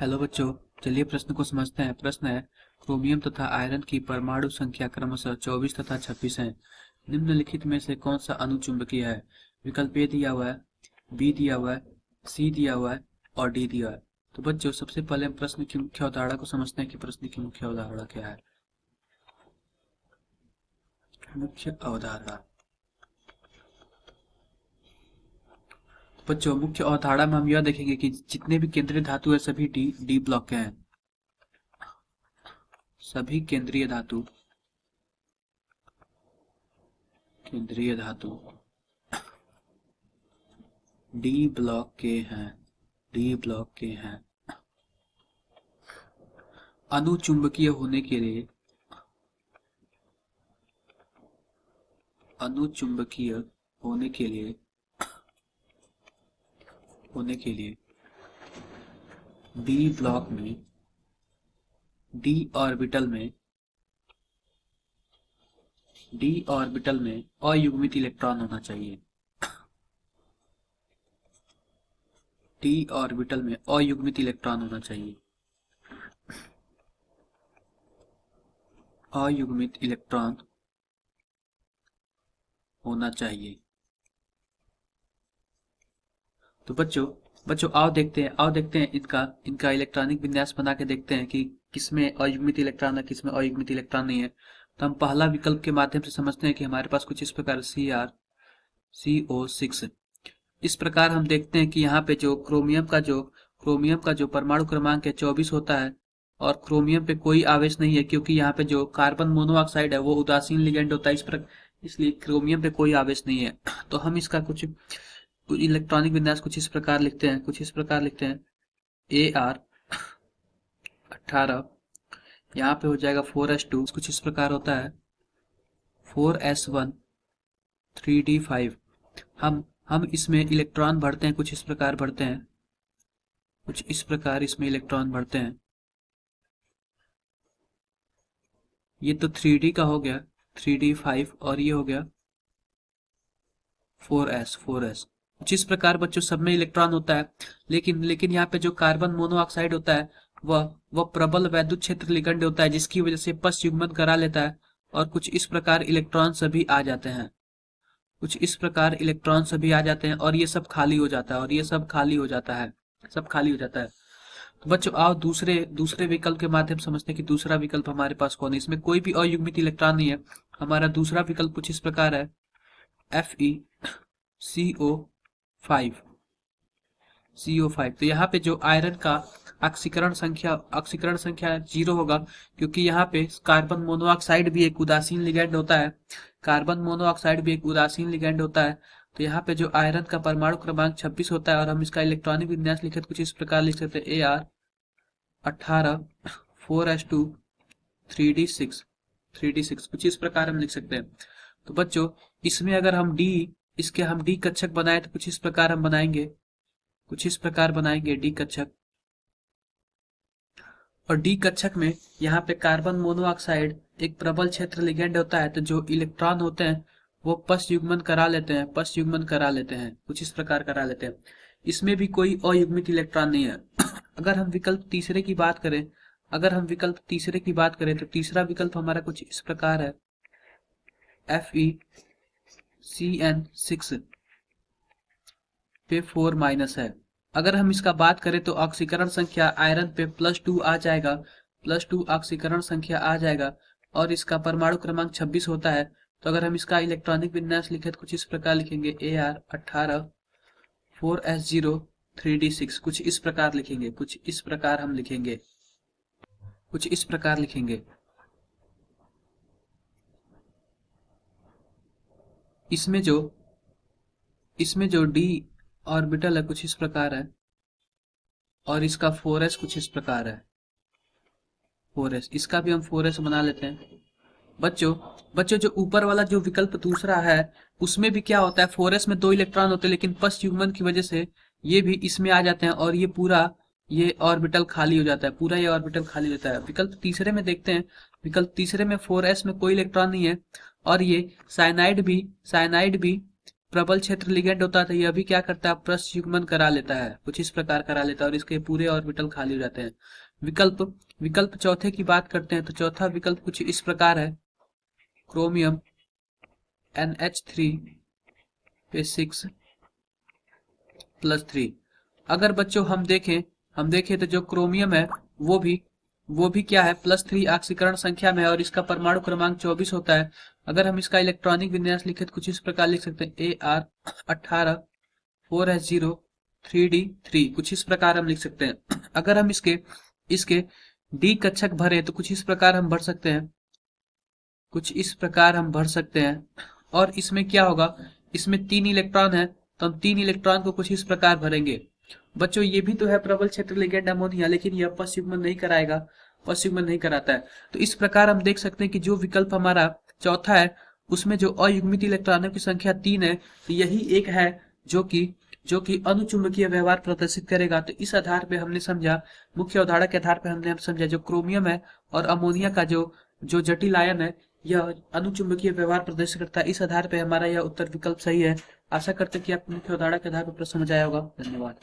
Hello बच्चों, चलिए प्रश्न को समझते हैं। प्रश्न है, क्रोमियम तथा आयरन की परमाणु संख्या क्रमशः 24 तथा 26 है। निम्नलिखित में से कौन सा अणु चुंबकीय है? विकल्प ए दिया हुआ है, बी दिया हुआ है, सी दिया हुआ है और डी दिया हुआ है। तो बच्चों, सबसे पहले हम प्रश्न की मुख्य अवधारणा को समझते हैं कि प्रश्न की मुख्य अवधारणा क्या है। मुख्य अवधारणा बच्चों, मुख्य अवधारणा में हम यह देखेंगे कि जितने भी केंद्रीय धातु है सभी डी डी ब्लॉक के हैं। सभी केंद्रीय धातु डी ब्लॉक के हैं। डी ब्लॉक के हैं। अणु चुंबकीय होने के लिए अणु चुंबकीय होने के लिए डी ब्लॉक में डी ऑर्बिटल में अयुग्मित इलेक्ट्रॉन होना चाहिए। डी ऑर्बिटल में अयुग्मित इलेक्ट्रॉन होना चाहिए। अयुग्मित इलेक्ट्रॉन होना चाहिए। तो बच्चों आओ देखते हैं इनका इलेक्ट्रॉनिक विन्यास बना के देखते हैं कि किसमें अयुग्मित इलेक्ट्रॉन है, किसमें अयुग्मित इलेक्ट्रॉन नहीं है। तो हम पहला विकल्प के माध्यम से समझते हैं कि हमारे पास कुछ इस प्रकार CrCO6। इस प्रकार हम देखते हैं कि यहाँ पे जो क्रोमियम का जो परमाणु क्रमांक है 24 होता है और क्रोमियम पे कोई आवेश नहीं है, क्योंकि यहाँ पे जो कार्बन मोनोऑक्साइड है वो उदासीन लिगेंड होता है। इसलिए क्रोमियम पे कोई आवेश नहीं है। तो हम इसका कुछ इलेक्ट्रॉनिक विन्यास कुछ इस प्रकार लिखते हैं AR18। यहाँ पे हो जाएगा 4s2, कुछ इस प्रकार होता है 4s1 3d5। हम इसमें इलेक्ट्रॉन भरते हैं, कुछ इस प्रकार इसमें इलेक्ट्रॉन भरते हैं। ये तो 3d का हो गया 3d5 और ये हो गया 4s। जिस प्रकार बच्चों सब में इलेक्ट्रॉन होता है, लेकिन यहाँ पे जो कार्बन मोनोऑक्साइड होता है वह प्रबल वैद्युत क्षेत्र लिगेंड होता है, जिसकी वजह से पश्च युग्मन करा लेता है और कुछ इस प्रकार इलेक्ट्रॉन सभी आ जाते हैं। और ये सब खाली हो जाता है। तो बच्चों आओ दूसरे विकल्प के माध्यम से समझते हैं कि दूसरा विकल्प हमारे पास कौन है। इसमें कोई भी अयुग्मित इलेक्ट्रॉन नहीं है। हमारा दूसरा विकल्प कुछ इस प्रकार है FeCO5। तो यहाँ पे जो आयरन का ऑक्सीकरण संख्या 0 होगा, क्योंकि यहाँ पे कार्बन मोनोऑक्साइड भी एक उदासीन लिगेंड होता है। तो यहाँ पे जो आयरन का परमाणु क्रमांक 26 होता है और हम इसका इलेक्ट्रॉनिक विन्यास लिखे तो कुछ इस प्रकार लिख सकते हैं AR18 4s2 3d6 कुछ इस प्रकार हम लिख सकते हैं। तो बच्चों इसमें अगर हम डी कक्षक बनाए तो कुछ इस प्रकार हम बनाएंगे डी कक्षक। और डी कक्षक में यहाँ पे कार्बन मोनोऑक्साइड एक प्रबल क्षेत्र लिगेंड होता है, तो जो इलेक्ट्रॉन होते हैं वो पश्च युग्मन करा लेते हैं कुछ इस प्रकार करा लेते हैं। इसमें भी कोई अयुग्मित इलेक्ट्रॉन नहीं है। अगर हम विकल्प तीसरे की बात करें तो तीसरा विकल्प हमारा कुछ इस प्रकार है FeCN6 पे 4- है। अगर हम इसका बात करें तो ऑक्सीकरण संख्या आयरन पे +2 आ जाएगा, +2 ऑक्सीकरण संख्या आ जाएगा और इसका परमाणु क्रमांक 26 होता है। तो अगर हम इसका इलेक्ट्रॉनिक विन्यास लिखे तो कुछ इस प्रकार लिखेंगे AR18 4s0 3d6 कुछ इस प्रकार लिखेंगे। इसमें जो डी ऑर्बिटल है कुछ इस प्रकार है और इसका 4s कुछ इस प्रकार है 4s। इसका भी हम 4s बना लेते हैं। बच्चों जो ऊपर वाला जो विकल्प दूसरा है उसमें भी क्या होता है, 4s में 2 इलेक्ट्रॉन होते हैं, लेकिन पश्च युग्मन की वजह से ये भी इसमें आ जाते हैं और ये ऑर्बिटल खाली हो जाता है। विकल्प तीसरे में देखते हैं। विकल्प तीसरे में 4s में कोई इलेक्ट्रॉन नहीं है और ये साइनाइड भी प्रबल क्षेत्र लिगेंड होता है तो यह भी क्या करता है, प्रस युग्मन करा लेता है, कुछ इस प्रकार करा लेता है और इसके पूरे ऑर्बिटल खाली हो जाते हैं। विकल्प विकल्प चौथे की बात करते हैं तो चौथा विकल्प कुछ इस प्रकार है, क्रोमियम NH3 पे 6+3। अगर बच्चों हम देखें तो जो क्रोमियम है वो भी क्या है, +3 ऑक्सीकरण संख्या में है और इसका परमाणु क्रमांक 24 होता है। अगर हम इसका इलेक्ट्रॉनिक विन्यास लिखे तो कुछ इस प्रकार लिख सकते हैं, AR18 4s0 3d3, कुछ इस प्रकार हम लिख सकते हैं। अगर हम इसके डी कक्षक भरे तो कुछ इस प्रकार हम भर सकते हैं और इसमें क्या होगा, इसमें 3 इलेक्ट्रॉन है तो हम 3 इलेक्ट्रॉन को कुछ इस प्रकार भरेंगे। बच्चों ये भी तो है प्रबल क्षेत्र लिगेंड अमोनिया, लेकिन यह पस युग्मन नहीं कराएगा, पस युग्मन नहीं कराता है। तो इस प्रकार हम देख सकते हैं कि जो विकल्प हमारा चौथा है उसमें जो अयुग्मित इलेक्ट्रॉनों की संख्या 3 है, तो यही एक है जो कि अनुचुंबकीय व्यवहार प्रदर्शित करेगा। तो इस आधार पे हमने समझा, मुख्य अवधारणा के आधार पे हमने समझा जो क्रोमियम है और अमोनिया का जो जटिल आयन है यह अनुचुंबकीय व्यवहार प्रदर्शित करता है। इस आधार पे हमारा यह उत्तर विकल्प सही है। आशा करते हैं कि आप मुख्य अवधारणा के आधार पर प्रश्न समझ आया होगा। धन्यवाद।